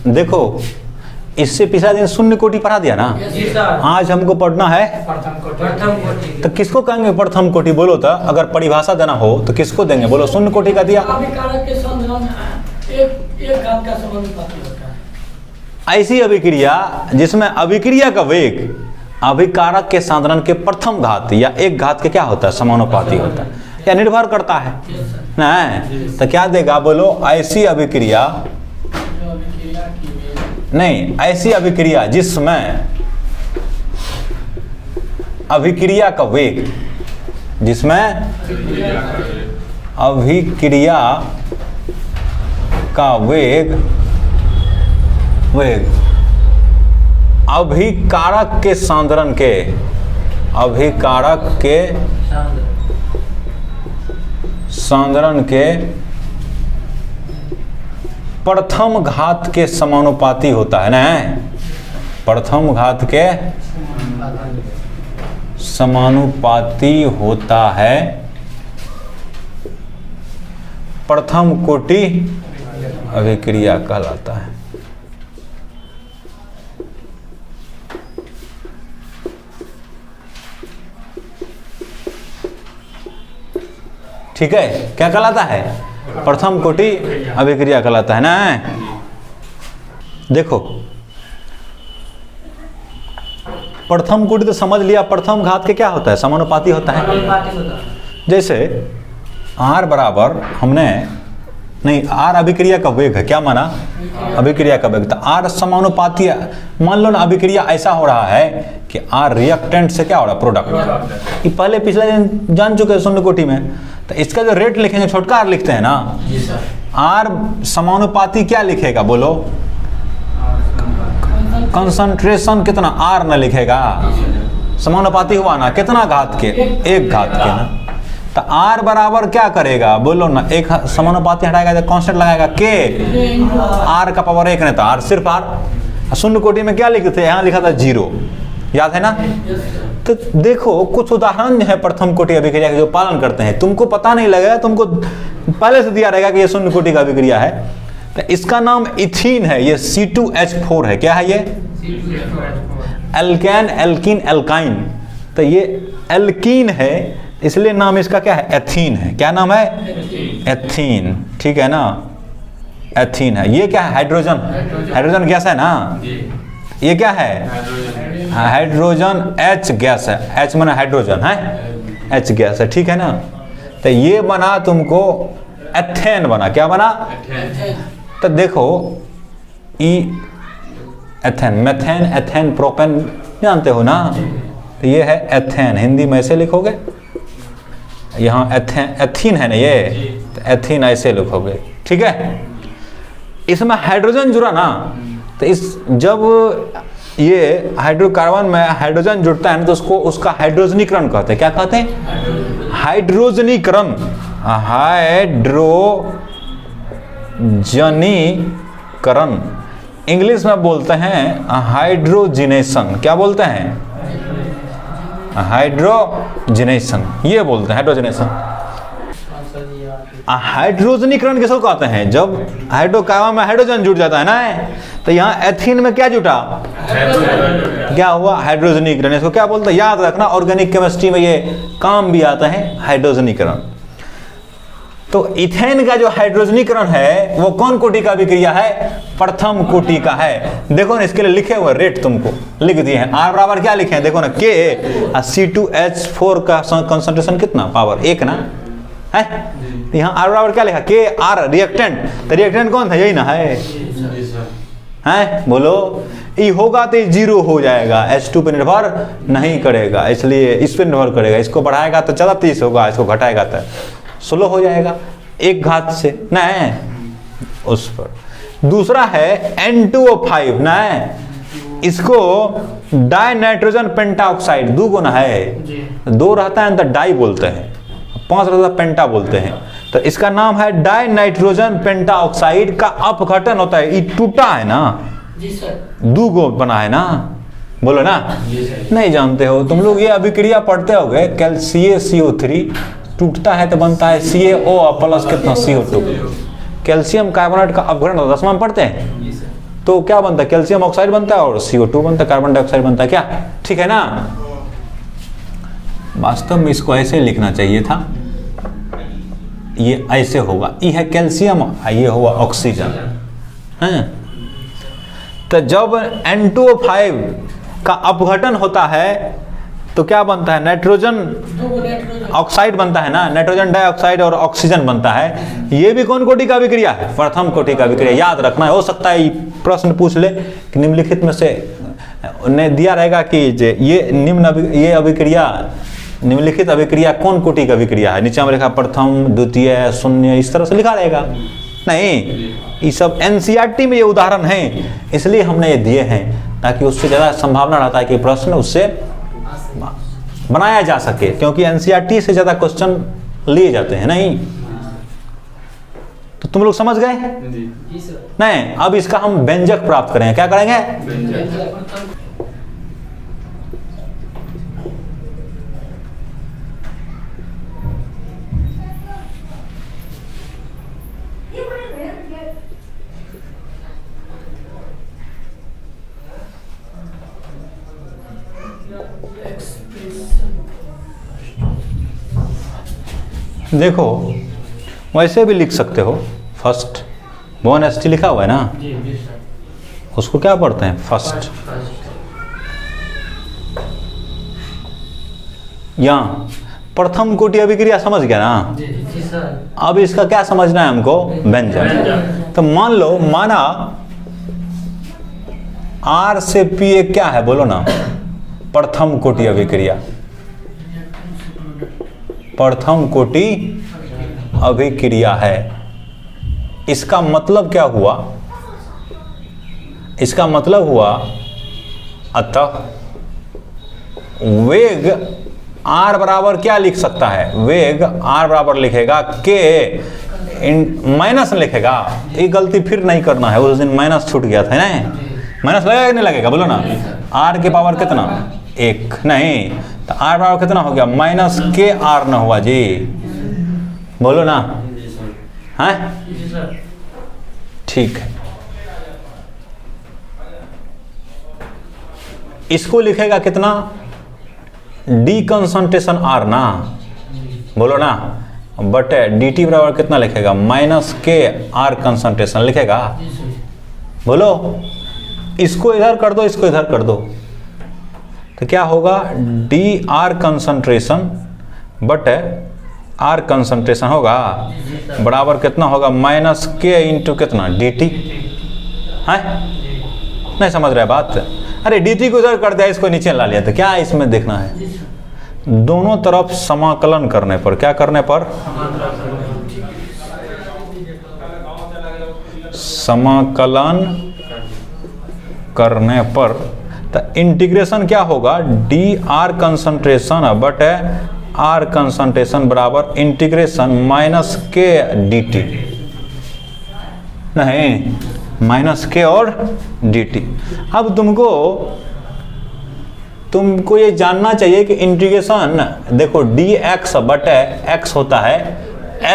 देखो इससे पिछला दिन शून्य कोटि पढ़ा दिया ना, आज हमको पढ़ना है प्रथम कोटि। तो किसको कहेंगे प्रथम कोटि बोलो तो, अगर परिभाषा देना हो तो किसको देंगे बोलो? शून्य कोटि का दिया। अभिकारक के संबंध एक घात का समानुपाती होता है। ऐसी अभिक्रिया जिसमें अभिक्रिया का वेग अभिकारक के साधारण के प्रथम घात या एक घात के क्या होता है? समानुपाती होता है या निर्भर करता है नहीं, तो क्या देगा बोलो? ऐसी अभिक्रिया नहीं, ऐसी अभिक्रिया जिसमें अभिक्रिया का वेग, जिसमें अभिक्रिया का वेग अभिकारक के सांद्रण के, अभिकारक के सांद्रण के प्रथम घात के समानुपाती होता है ना, प्रथम घात के समानुपाती होता है, प्रथम कोटि अभिक्रिया कहलाता है। ठीक है, क्या कहलाता है? प्रथम कोटि अभिक्रिया कहलाता है ना। देखो प्रथम कोटि तो समझ लिया, प्रथम घात के क्या होता है? समानुपाती होता है। जैसे आर बराबर हमने नहीं, आर अभिक्रिया का वेग है, क्या माना? अभिक्रिया का वेग, तो आर समानुपाती। मान लो ना अभिक्रिया ऐसा हो रहा है कि आर रिएक्टेंट से क्या हो रहा है? प्रोडक्ट। ये पहले पिछले दिन जान चुके हैं शून्य कोटि में, तो इसका जो रेट लिखेंगे छोटका आर लिखते हैं ना, आर समानुपाती क्या लिखेगा बोलो? कंसंट्रेशन कितना? आर न लिखेगा, समानुपाती हुआ ना कितना घात के? एक घात के ना। तो आर बराबर क्या करेगा बोलो ना? एक समानुपाती हटाएगा तो कांस्टेंट लगाएगा के, आर का पावर एक नहीं था, आर सिर्फ आर। शून्य कोटि में क्या लिखते थे? यहाँ लिखा था 0, याद है ना? तो देखो कुछ उदाहरण है प्रथम कोटि अभिक्रिया के जो पालन करते हैं, तुमको पता नहीं लगेगा, तुमको पहले से दिया रहेगा कि ये शून्य कोटि का अभिक्रिया है। तो इसका नाम इथीन है, ये C2H4 है। क्या है ये? Alkane, alkene, alkyne. तो ये एल्कीन है, इसलिए नाम इसका क्या है? एथीन है। क्या नाम है? एथीन। ठीक है ना, एथीन है। ये क्या है? हाइड्रोजन, हाइड्रोजन गैस है ना। ये क्या है? हाइड्रोजन H गैस है। H माना हाइड्रोजन है, H गैस है। ठीक है ना। तो ये बना तुमको एथेन बना। क्या बना? तो देखो ई एथेन, मेथेन, एथेन, प्रोपेन जानते हो ना। तो ये है एथेन, हिंदी में ऐसे लिखोगे, यहाँ एथेन, एथीन है ना ये, तो एथीन ऐसे लिखोगे। ठीक है। इसमें हाइड्रोजन जुड़ा ना, तो इस जब ये हाइड्रोकार्बन में हाइड्रोजन जुड़ता है ना, तो उसको उसका हाइड्रोजनीकरण कहते हैं। क्या कहते हैं? हाइड्रोजनीकरण, हाइड्रोजनीकरण। इंग्लिश में बोलते हैं हाइड्रोजिनेशन। क्या बोलते हैं? हाइड्रोजिनेशन, ये बोलते हैं हाइड्रोजिनेशन। हाइड्रोजनीकरण किसको कहते हैं? जब हाइड्रोकार्बन में हाइड्रोजन जुड़ जाता है ना, तो यहाँ एथीन में क्या जुटा? क्या हुआ? हाइड्रोजनीकरण। इसको क्या बोलते हैं? याद रखना, ऑर्गेनिक केमिस्ट्री में ये काम भी आता है, हाइड्रोजनीकरण। तो इथेन का जो हाइड्रोजनीकरण है वो कौन कोटि का अभिक्रिया है? प्रथम कोटि का है। देखो ना, इसके लिए लिखे हुए रेट तुमको लिख दिए हैं। आर बराबर क्या लिखे हैं? देखो ना, के C2H4 का कंसंट्रेशन कितना? पावर 1 ना है। यहाँ आर बराबर क्या लिखा? के आर रिएक्टेंट। तो रिएक्टेंट कौन था? यही ना है, हैं? बोलो। ये होगा तो 0 हो जाएगा, H2 पे निर्भर नहीं करेगा, इसलिए इस पे निर्भर करेगा। इसको बढ़ाएगा तो 30 होगा, इसको घटाएगा तो 16 हो जाएगा, एक घात से नहीं उस पर। दूसरा है N2O5 ना, इसको डाई नाइट्रोजन पेंटाऑक्साइड, 2 गुना है, 2 रहता है तो डाई बोलते हैं, 5 रहता है पेंटा बोलते हैं। तो इसका नाम है डाई नाइट्रोजन पेंटाऑक्साइड का अपघटन होता है। ये टूटा है ना, जी सर, 2 गो बना है ना, बोलो ना। नहीं जानते हो तुम लोग, ये अभिक्रिया पढ़ते होगे, CaCO3 टूटता है तो बनता है CaO प्लस कितना CO2। कैल्शियम कार्बोनेट का अपघटन होता है, 10वां में पढ़ते हैं। तो क्या बनता है, कैल्शियम ऑक्साइड बनता है और CO2 बनता है, कार्बन डाइऑक्साइड बनता है, क्या ठीक है ना। वास्तव में इसको ऐसे लिखना चाहिए था, ये ऐसे होगा, ये है कैल्शियम, ये हुआ ऑक्सीजन है। तो जब N2O5 का अपघटन होता है तो क्या बनता है, नाइट्रोजन ऑक्साइड बनता है ना, नाइट्रोजन डाइऑक्साइड और ऑक्सीजन बनता है। ये भी कौन कोटि का विक्रिया है, प्रथम कोटि का विक्रिया, याद रखना है। हो सकता है प्रश्न पूछ ले कि निम्नलिखित में से ने दिया रहेगा कि ये अभिक्रिया, निम्नलिखित अभिक्रिया कौन कोटि का विक्रिया है, नीचे में लिखा प्रथम, द्वितीय, शून्य, इस तरह से लिखा रहेगा। नहीं, ये सब NCERT में ये उदाहरण हैं, इसलिए हमने ये दिए हैं ताकि उससे ज़्यादा संभावना रहता है कि प्रश्न उससे बनाया जा सके, क्योंकि NCERT से ज़्यादा क्वेश्चन लिए जाते हैं। नहीं तो तुम लोग समझ गए? नहीं, अब इसका हम व्यंजक प्राप्त करेंगे। क्या करेंगे? देखो वैसे भी लिख सकते हो, फर्स्ट 1ST लिखा हुआ है ना, उसको क्या पढ़ते हैं, फर्स्ट। यहाँ प्रथम कोटि अभिक्रिया समझ गया ना। अब इसका क्या समझना है हमको, व्यंजक। तो मान लो, माना R से P क्या है, बोलो ना, प्रथम कोटि अभिक्रिया, प्रथम कोटि अभिक्रिया है। इसका मतलब क्या हुआ, इसका मतलब हुआ अतः वेग R बराबर क्या लिख सकता है, वेग R बराबर लिखेगा K माइनस लिखेगा। ये गलती फिर नहीं करना है, उस दिन माइनस छूट गया था ना, माइनस लगेगा नहीं लगेगा, बोलो ना। R के पावर कितना, 1, नहीं तो R बराबर कितना हो गया, माइनस KR न हुआ जी, बोलो ना, हैं? ठीक है, इसको लिखेगा कितना, D कंसंट्रेशन R ना, बोलो ना, बटे DT बराबर कितना लिखेगा, माइनस KR कंसंट्रेशन लिखेगा, बोलो। इसको इधर कर दो, इसको इधर कर दो, तो क्या होगा, DR कंसंट्रेशन बटे R कंसंट्रेशन होगा बराबर कितना होगा, माइनस K इंटू कितना, DT है। नहीं समझ रहे बात, अरे DT को इधर कर दिया, इसको नीचे ला लिया, तो क्या इसमें देखना है, दोनों तरफ समाकलन करने पर, क्या करने पर, समाकलन करने पर, तो इंटीग्रेशन क्या होगा, DR कंसंट्रेशन बटे R कंसंट्रेशन बराबर इंटीग्रेशन माइनस K DT, नहीं माइनस K और DT। अब तुमको ये जानना चाहिए कि इंटीग्रेशन, देखो dx बटे x होता है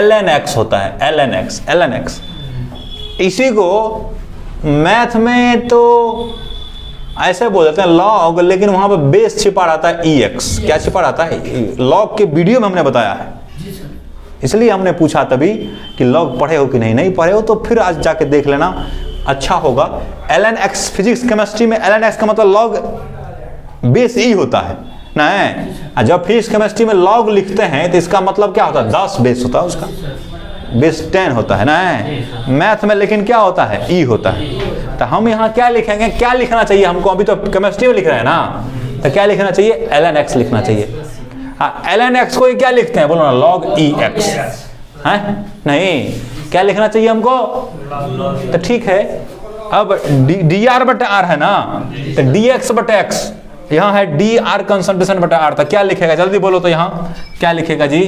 ln x होता है, ln x। इसी को मैथ में तो ऐसे बोल देते हैं लॉग, लेकिन वहां पर बेस छिपा रहता है ex। क्या छिपा रहता है, लॉग के वीडियो में हमने बताया है, इसलिए हमने पूछा तभी कि लॉग पढ़े हो कि नहीं पढ़े हो तो फिर आज जाके देख लेना, अच्छा होगा। ln x, फिजिक्स केमिस्ट्री में ln x का मतलब लॉग बेस ई होता है ना। जब फिजिक्स केमिस्ट्री में लॉग लिखते हैं तो इसका मतलब क्या होता है, 10 बेस होता है, उसका बेस 10 होता है ना। मैथ में लेकिन क्या होता है, ई होता है। तो हम यहाँ क्या लिखेंगे, क्या लिखना चाहिए हमको, अभी तो केमिस्ट्री में लिख रहे हैं ना, तो क्या लिखना चाहिए, ln x लिखना चाहिए। ln x को क्या लिखते हैं, बोलो ना, log ex है, नहीं क्या लिखना चाहिए हमको, तो ठीक है। अब dr बटे r है ना, तो dx बटे x, यहाँ है dr कंसंट्रेशन बटे r, तो क्या लिखेगा, जल्दी बोलो, तो यहाँ क्या लिखेगा जी,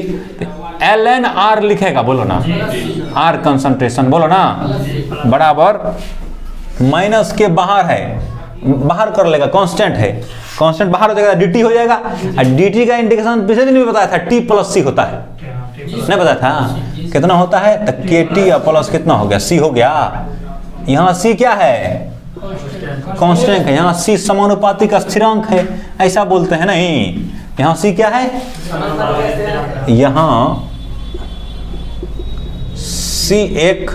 ln r लिखेगा, बोलो ना, r कंसंट्रेशन, बोलो ना, बराबर माइनस के बाहर है, बाहर कर लेगा, कांस्टेंट है, कांस्टेंट बाहर हो जाएगा, dt हो जाएगा। और dt का इंटीग्रेशन पिछले दिन भी बताया था, t प्लस c होता है, नहीं बताया था, कितना होता है, तो kt प्लस कितना हो गया, c हो गया। यहाँ c क्या है, कांस्टेंट है। यहाँ सी समानुपातिक स्थिरांक है, ऐसा बोलते हैं नहीं। यहाँ सी क्या है, यहाँ सी एक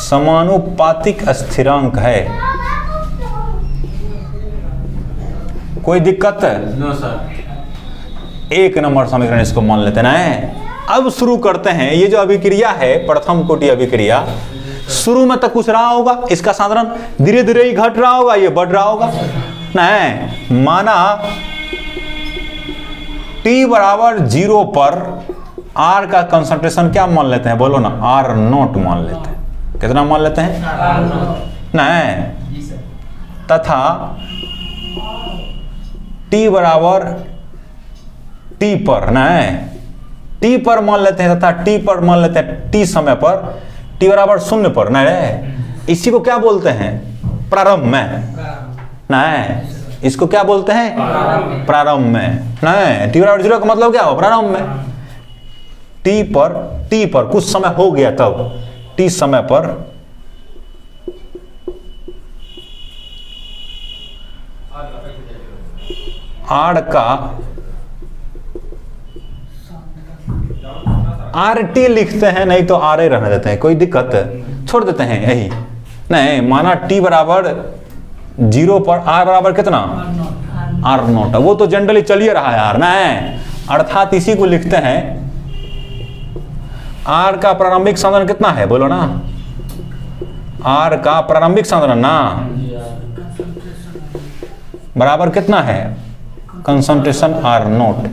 समानुपातिक स्थिरांक है। कोई दिक्कत है? No sir. एक नंबर समीकरण इसको मान लेते ना है। अब शुरू करते हैं। ये जो अभिक्रिया है, प्रथम कोटि अभिक्रिया, शुरू में तो कुछ रहा होगा, इसका साधारण धीरे धीरे ही घट रहा होगा, ये बढ़ रहा होगा। नहीं, माना t बराबर 0 पर r का कंसंट्रेशन क्या मान लेते हैं, बोलो ना, R0 मान लेते हैं। कितना मान लेते हैं? नहीं, तथा t बराबर t पर, नहीं, t पर मान लेते हैं, तथा t पर मान लेते हैं t समय पर, t बराबर 0 पर, नहीं, इसी को क्या बोलते हैं, प्रारंभ में। नहीं, इसको क्या बोलते हैं, प्रारंभ में। नहीं, t बराबर 0 का मतलब क्या हो, प्रारंभ में। t पर कुछ समय हो गया, तब t समय पर r का RT लिखते हैं, नहीं तो RA रहने देते हैं, कोई दिक्कत है, छोड़ देते हैं यही। नहीं, माना t बराबर 0 पर r बराबर कितना, R0, वो तो जनरली चलिए रहा है यार, नहीं, अर्थात इसी को लिखते हैं r का प्रारंभिक सांद्रण कितना है, बोलो ना, r का प्रारंभिक सांद्रण ना बराबर कितना है, कंसंट्रेशन R0,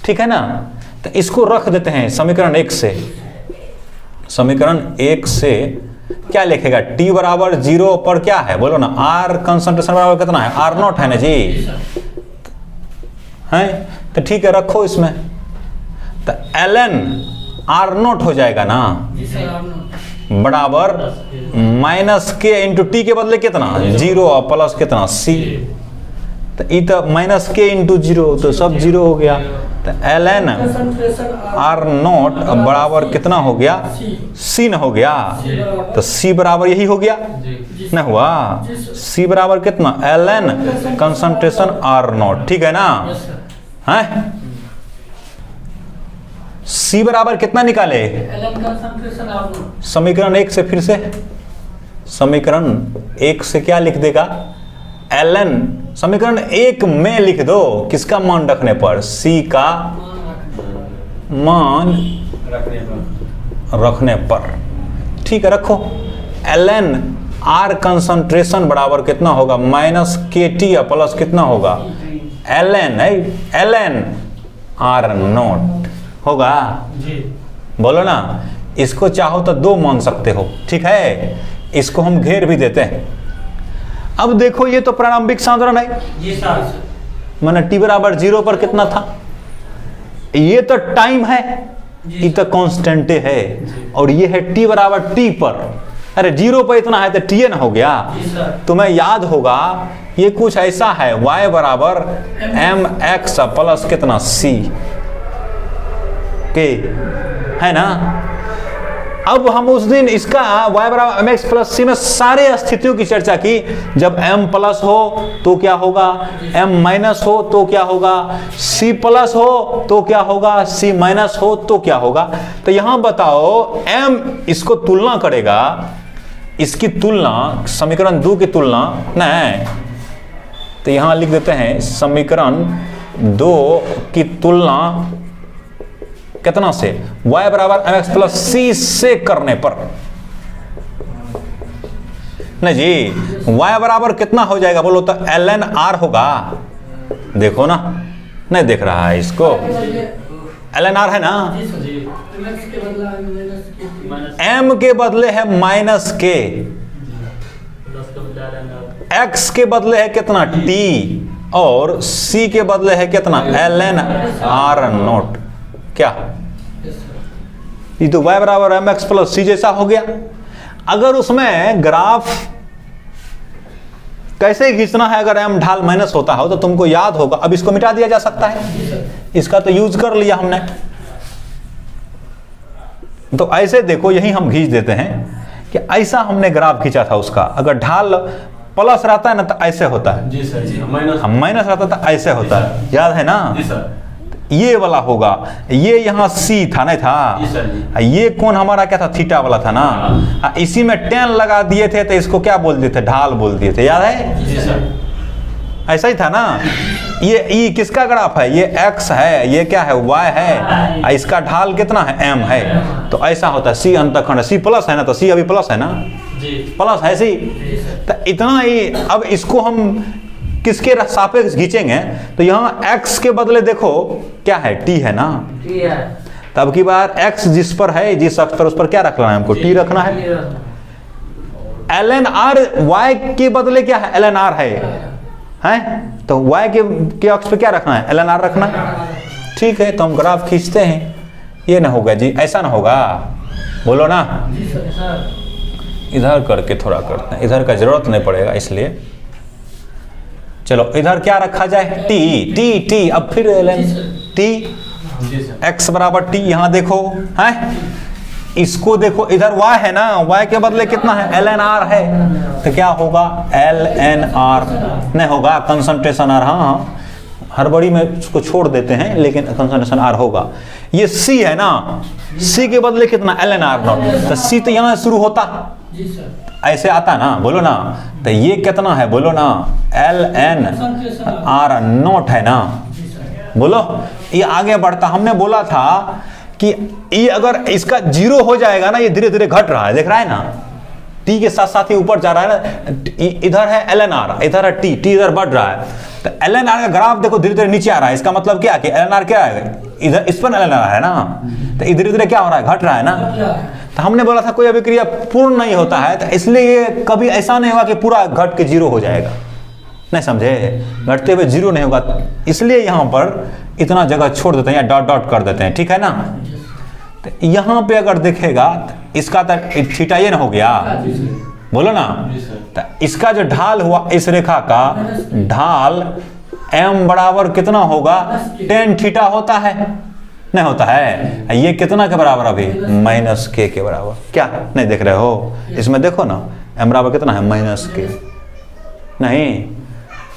ठीक है ना। तो इसको रख देते हैं समीकरण 1 से। समीकरण 1 से क्या लिखेगा, t बराबर 0 पर क्या है, बोलो ना, r कंसंट्रेशन बराबर कितना है, R0 है ना जी, है तो ठीक है, रखो इसमें। तो ln R0 हो जाएगा ना, बराबर माइनस के इंटू टी के बदले कितना 0 और प्लस कितना c, तो ई तो माइनस के इंटू 0, तो सब 0 हो गया। तो ln R0 बराबर कितना हो गया, c न हो गया, तो c बराबर यही हो गया न हुआ, c बराबर कितना, ln कंसंट्रेशन R0, ठीक है ना, हैं c बराबर कितना निकाले, समीकरण 1 से, फिर से समीकरण 1 से क्या लिख देगा, ln समीकरण 1 में लिख दो, किसका मान रखने पर, c का मान रखने पर, ठीक है, रखो। ln r कंसंट्रेशन बराबर कितना होगा, माइनस के टी या प्लस कितना होगा, ln है, ln R0 होगा, बोलो ना। इसको चाहो तो 2 मान सकते हो, ठीक है, इसको हम घेर भी देते हैं। अब देखो, ये तो प्रारंभिक सांद्रण है, मैंने t बराबर 0 पर कितना था, ये तो टाइम है, ये तो कांस्टेंट है, और ये है t बराबर t पर, अरे 0 पर इतना है तो tn हो गया। तुम्हें याद होगा ये कुछ ऐसा है, y बराबर mx प्लस कितना c के, है ना। अब हम उस दिन इसका y बराबर mx प्लस c में सारे स्थितियों की चर्चा की। जब m प्लस हो तो क्या होगा, m माइनस हो तो क्या होगा, c प्लस हो तो क्या होगा, c माइनस हो तो क्या होगा। तो यहां बताओ, m इसको तुलना करेगा, इसकी तुलना समीकरण 2 की तुलना नहीं, तो यहां लिख देते हैं समीकरण 2 की तुलना कितना से, y बराबर mx प्लस c से करने पर, नहीं जी, y बराबर कितना हो जाएगा बोलो तो, ln r होगा, देखो ना, नहीं देख रहा है इसको, ln r है ना, m के बदले है माइनस के, x के बदले है कितना t, और c के बदले है कितना ln R0, क्या, ये तो y बराबर mx प्लस c जैसा हो गया। अगर उसमें ग्राफ कैसे खींचना है, अगर m ढाल माइनस होता हो तो तुमको याद होगा, अब इसको मिटा दिया जा सकता है, इसका तो यूज कर लिया हमने। तो ऐसे देखो, यही हम खींच देते हैं, कि ऐसा हमने ग्राफ खींचा था उसका, अगर ढाल प्लस रहता है ना तो ऐसे होता है, जी सर जी, माइनस रहता तो ऐसे होता है, याद है ना? जी सर। ये वाला होगा, ये यहाँ सी था नहीं था, जी सर जी। ये कौन हमारा क्या था, थीटा वाला था ना, इसी में टेन लगा दिए थे तो इसको क्या बोल दिए थे, ढाल बोल दिए थे, याद है? जी सर। ऐसा ही था ना। ये ई किसका ग्राफ है, ये एक्स है, ये क्या है, वाई है, इसका ढाल कितना है, एम है, तो ऐसा होता है। सी अंतखंड, सी प्लस है ना, तो सी अभी प्लस है ना, जी प्लस है सी, तो इतना ही। अब इसको हम किसके सापेक्ष खींचेंगे, तो यहाँ x के बदले देखो क्या है, t है ना, तब की बार x जिस पर है, जिस अक्ष पर, उस पर क्या रखना है हमको, t रखना है। ln r y के बदले क्या है, ln r है, तो y के अक्ष पे क्या रखना है, ln r रखना है। ठीक है, तो हम ग्राफ खींचते हैं। ये ना होगा जी, ऐसा ना होगा, बोलो ना। इधर करके थोड़ा करते हैं, इधर का जरूरत नहीं पड़ेगा इसलिए। चलो इधर क्या रखा जाए, टी टी टी, अब फिर टी, x बराबर टी, यहाँ देखो है, इसको देखो, इधर y है ना, y के बदले कितना है, ln r है, तो क्या होगा, ln r नहीं होगा, कंसंट्रेशन r, हाँ हड़बड़ी में उसको छोड़ देते हैं, लेकिन कंसंट्रेशन r होगा। ये c है ना, c के बदले कितना, ln r नॉट, तो c तो यहाँ शुरू होता, ऐसे आता ना, बोलो ना, तो ये कितना है, बोलो ना, ln r नॉट है ना, बोलो। ये आगे बढ़ता, हमने बोला था कि ये अगर इसका जीरो हो जाएगा ना, ये धीरे धीरे घट रहा है, देख रहा है ना, t के साथ साथ ही ऊपर जा रहा है ना, इधर है ln r, इधर है t इधर बढ़ रहा है, तो ln r का ग्राफ देखो धीरे धीरे नीचे आ रहा है। इसका मतलब क्या कि ln r क्या है, इधर इस पर ln r है ना, तो धीरे धीरे क्या हो रहा है, घट रहा है ना। तो हमने बोला था कोई अभिक्रिया पूर्ण नहीं होता है, तो इसलिए ये कभी ऐसा नहीं होगा कि पूरा घट के जीरो हो जाएगा, नहीं समझे, घटते हुए जीरो नहीं होगा, इसलिए यहाँ पर इतना जगह छोड़ देते हैं या डॉट डॉट कर देते हैं, ठीक है ना। तो यहाँ पे अगर देखेगा तो इसका तो थीटा ये ना हो गया, बोलो ना, तो इसका जो ढाल हुआ, इस रेखा का ढाल m बराबर कितना होगा, tan थीटा होता है, नहीं होता है, ये कितना के बराबर अभी, -k के बराबर, क्या नहीं देख रहे हो, इसमें देखो ना, m बराबर कितना है, -k, नहीं,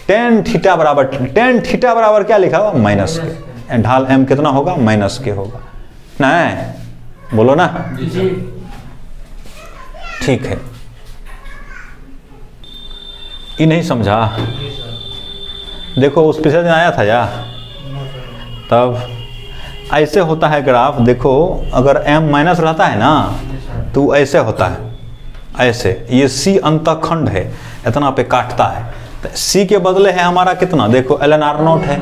tan थीटा बराबर क्या लिखा हुआ, -k, ढाल m कितना होगा, -k होगा, नहीं बोलो ना, ठीक है। ये नहीं समझा, देखो उस पिछले दिन आया था या, तब ऐसे होता है ग्राफ, देखो अगर m माइनस रहता है ना तो ऐसे होता है, ऐसे, ये c अंतखंड है, इतना पे काटता है, तो c के बदले है हमारा कितना, देखो ln r नॉट है,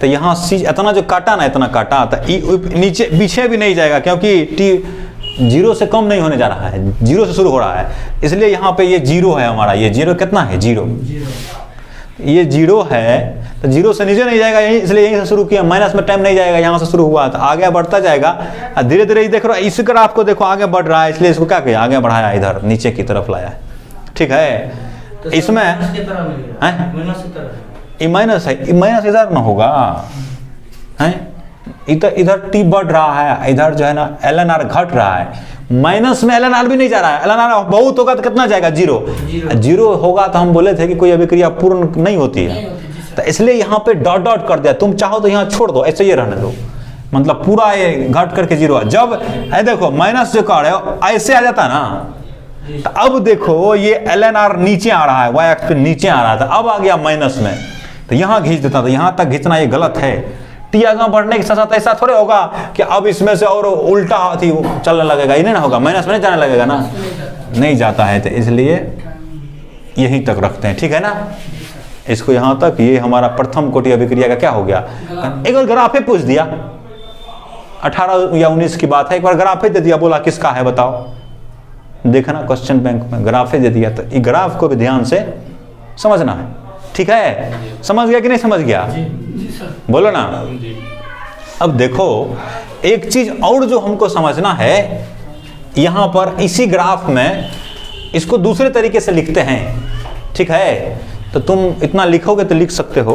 तो यहाँ c इतना जो काटा ना, इतना काटा, तो नीचे पीछे भी नहीं जाएगा, क्योंकि t जीरो से कम नहीं होने जा रहा है, जीरो से शुरू हो रहा है, इसलिए यहाँ पे ये जीरो है हमारा, ये जीरो कितना है, जीरो, ये जीरो है, तो जीरो से नीचे नहीं जाएगा, यहीं, इसलिए यहीं से शुरू किया, माइनस में टाइम नहीं जाएगा, यहाँ से शुरू हुआ, तो आगे बढ़ता जाएगा, धीरे धीरे देख रहा, इस ग्राफ को देखो आगे बढ़ रहा है, इसलिए इसको क्या किया, आगे बढ़ाया, इधर नीचे की तरफ लाया, ठीक है। तो इसमें ये माइनस है, माइनस इधर ना होगा, है इधर टी बढ़ रहा है, इधर जो है ना ln r घट रहा है, माइनस में ln r भी नहीं जा रहा है, ln r बहुत होगा तो कितना जाएगा, जीरो, जीरो होगा, तो हम बोले थे कि कोई अभिक्रिया पूर्ण नहीं होती है, तो इसलिए यहाँ पे डॉट डॉट कर दिया, तुम चाहो तो यहाँ छोड़ दो, ऐसे ये रहने दो, मतलब पूरा ये घट करके जीरो, जब देखो माइनस जो कर रहे हो ऐसे आ जाता ना, तो अब देखो ये ln r नीचे आ रहा है, y एक्स पे नीचे आ रहा था, अब आ गया माइनस में, तो यहाँ खींच देता, तो यहाँ तक खींचना ये गलत है, टी आगे बढ़ने के साथ साथ ऐसा थोड़े होगा कि अब इसमें से और उल्टा थी चलने लगेगा, ये नहीं ना होगा, माइनस में नहीं जाने लगेगा ना, नहीं जाता है, तो इसलिए यहीं तक रखते हैं, ठीक है ना, इसको यहाँ तक। ये हमारा प्रथम कोटि अभिक्रिया का क्या हो गया, एक बार ग्राफे पूछ दिया, 18 या 19 की बात है, एक बार ग्राफे दे दिया, बोला किसका है बताओ, देखना क्वेश्चन बैंक में ग्राफे दे दिया, तो ये ग्राफ को भी ध्यान से समझना है, ठीक है, समझ गया कि नहीं समझ गया, बोलो ना। अब देखो एक चीज और जो हमको समझना है, यहाँ पर इसी ग्राफ में इसको दूसरे तरीके से लिखते हैं, ठीक है, तो तुम इतना लिखोगे तो लिख सकते हो,